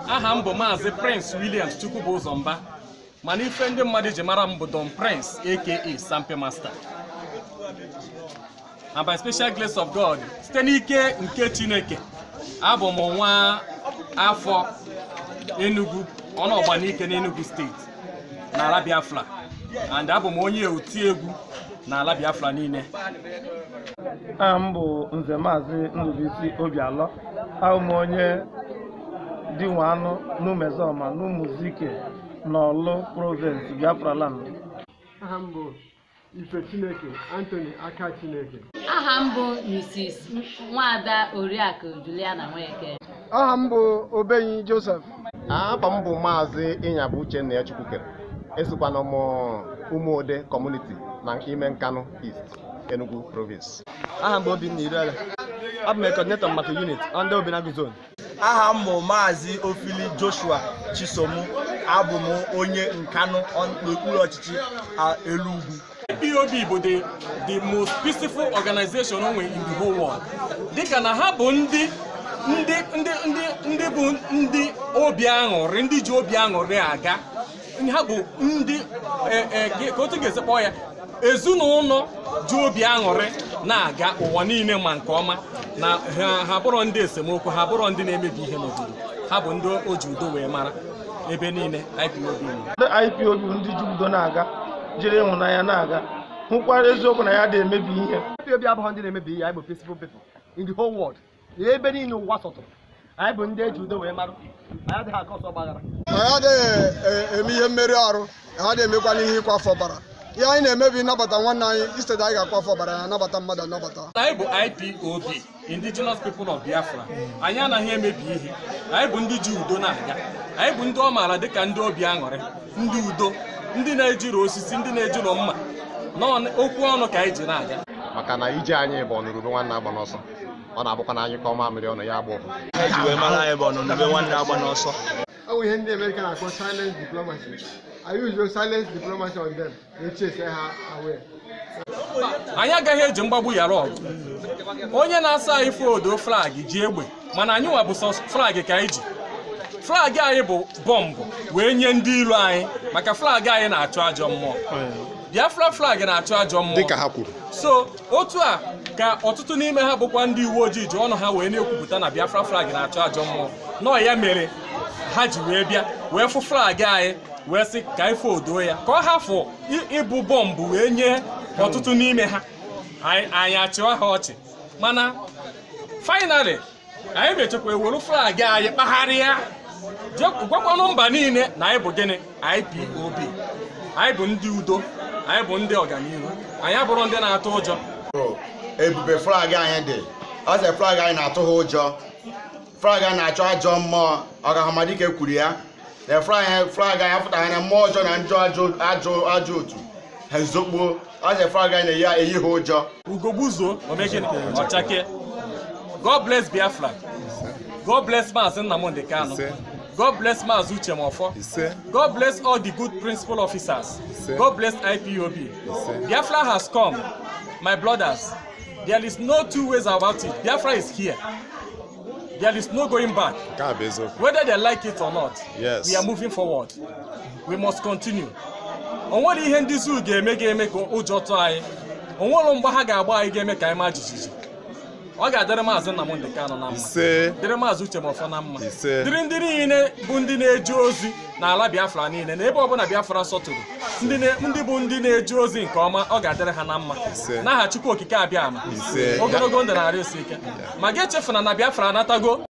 aha m bụ Maazị Prince Williams Chukwubuzomba, mana ife ndị mmadụ ji mara m bụ Don Prince aka Sampe Master. And by special grace of God, site n'ike nke Chineke, abụ m nwa afọ Enugu, Ọnọgbanike n'Enugu steeti n'ala Biafra, and abụ m onye oti egwu n'ala Biafra niile. Aha m bụ Nze Maazị Ndubuisi Obialọ, abụ m onye dị nwa anụ n'Umezoma n'Umuzike n'Orlu Province, Biafra land. Aha m bụ Ife Chineke Anthony Aka Chineke. Aha m bụ Mrs. Nwada Oriakụ Juliana Nweke. Aha m bụ Obenyi Joseph. Aha m bụ Maazị Ịnyabụ Uchenna Chukwukere, esokwana m Umuode Community na ime Nkanu East, Enugu Province. Aha m bụ Obinna Iriala, abụ m coordinator maka unit under Obinagu Zone. Aha m bụ Maazị Ofili Joshua Chisomu, abụ m onye Nkanu n'okpuru ọchịchị Elugwu. IPOB bụ the most peaceful organization onwe in the whole world. Dịka na ha bụ ndị bụ ndị obi aṅụrị, ndị ji obi aṅụrị aga. Ha bụ ndị ka otu ga-esekpọ ya, ezinụlọ ji obi aṅụrị na-aga ụwa niile ma nke ọma, na ha bụrụ ndị esemokwu, ha bụrụ ndị na-emebi ihe n'obodo. Ha bụ ndị o ji udo wee mara ebe niile IPOB. Ndị IPOB ndị ji udo na-aga, jiri ịhụnanya na-aga, hụkwara eziokwu na ya dị emebi ihe. IPOB abụghị ndị na-emebi ihe, anyị bụ peaceful people in the whole world. Ebe niile ụwa sọtụrụ, anyị bụ ndị eji udo wee mara, anyị adịghị aka ọsọ gbaghara. Anyị adịghị eme ihe mmeri arụ, anyị adịghị emekwana ihe ịkwa afọ ọbara. Ihe anyị na-emebi nnabata nwanne anyị, instead anyị ga-akwa afọ ọbara ya anabata mmadụ anabata. Anyị bụ IPOB, Indigenous People of Biafra. Anyị anaghị emebi ihe. Anyị bụ ndị ji udo na-aga. Anyị bụ ndị ọ maara dịka ndị obi aṅụrị, ndị udo, ndị na-ejiro osisi, ndị na-ejiro mma. Okwu ọnụ ka anyị ji na-aga. Maka na ije anyị bụ ọnụrụbe nwanne agba n'ọsọ, ọ na-abụkwa na anyị ka ọma mmiri ọnụ ya agba ụfụ. Eji wee mara anyị bụ ọnụrụbe nwanne agba n'ọsọ. Ọ bụ ihe ndị America na-akpọ silence diplomacy. I use silence diplomacy on them. Echese ha away. Anyị agaghị eji mgbagbu yara ọgụ. Onye na-asa anyị fodo flag ji egbe, mana anyị nwa bụ sọ flag ka anyị ji. Flag anyị bụ bọmbụ wee nye ndị iro anyị, maka flag anyị na-achụ ajọ mmụọ. Biafra flag na-achụ ajọ mmụọ. Dịka ha kwuru. So otu a ka ọtụtụ n'ime ha bụkwa ndị uwe ojii ji ọnụ ha wee na-ekwupụta na Biafra flag na-achụ ajọ mmụọ. Nọ ya mere ha ji wee bịa wee fụ flag anyị wee sị ka anyị fodo ya, ka ọ hafụ ịbụ bọmbụ wee nye ọtụtụ n'ime ha. Anyị achịwa ha ọchị, mana finally anyị mechakwa ewere flag anyị kpagharịa gwakwanụ mba niile na anyị bụ gịnị? IPOB. Anyị bụ ndị udo, anyị bụ ndị ọganihu, anyị abụrụ ndị na-atụ ụjọ. Ebube flag anyị dị, ọ sị flag anyị na-atụ ha ụjọ, flag anyị na-achọ ajọ mmụọ, Ọkahamadike kwuru ya. Flag anyị afụtaghị na mmụọ ọjọọ na njọ ajọ otu ha ezokpuo, ọ sị flag anyị na-eyi ha ụjọ. Ugogbuzuo omegịnị ọchake. God bless Biafra. God bless Maazị Nnamdi Kanu. God bless Maazị Uche Mofo. God bless all the good principal officers. God bless IPOB. Biafra has come, my brothers. There is no two ways about it. Biafra is here. There is no going back. Whether they like it or not, we are moving forward. We must continue. Onwere ihe ndị Zoo ga-eme ka ụjọ tụọ anyị. Onwere mgbe ha ga-agba anyị ga-eme ka anyị ma jijiji. Ọ ga-adịrị Maazị Nnamdi Kanu na mma, dịrị Maazị Uche Mofo na mma, dịrị ndị niile bụ ndị na-eje ozi n'ala Biafra niile, na ebe ọbụla Biafra sọtụrụ, ndị bụ ndị na-eje ozi nke ọma, ọ ga-adịrị ha na mma n'aha Chukwu Okike Abịama. Ogologo ndụ na-arị isi ike, ma ga-echefuna na Biafra anatago.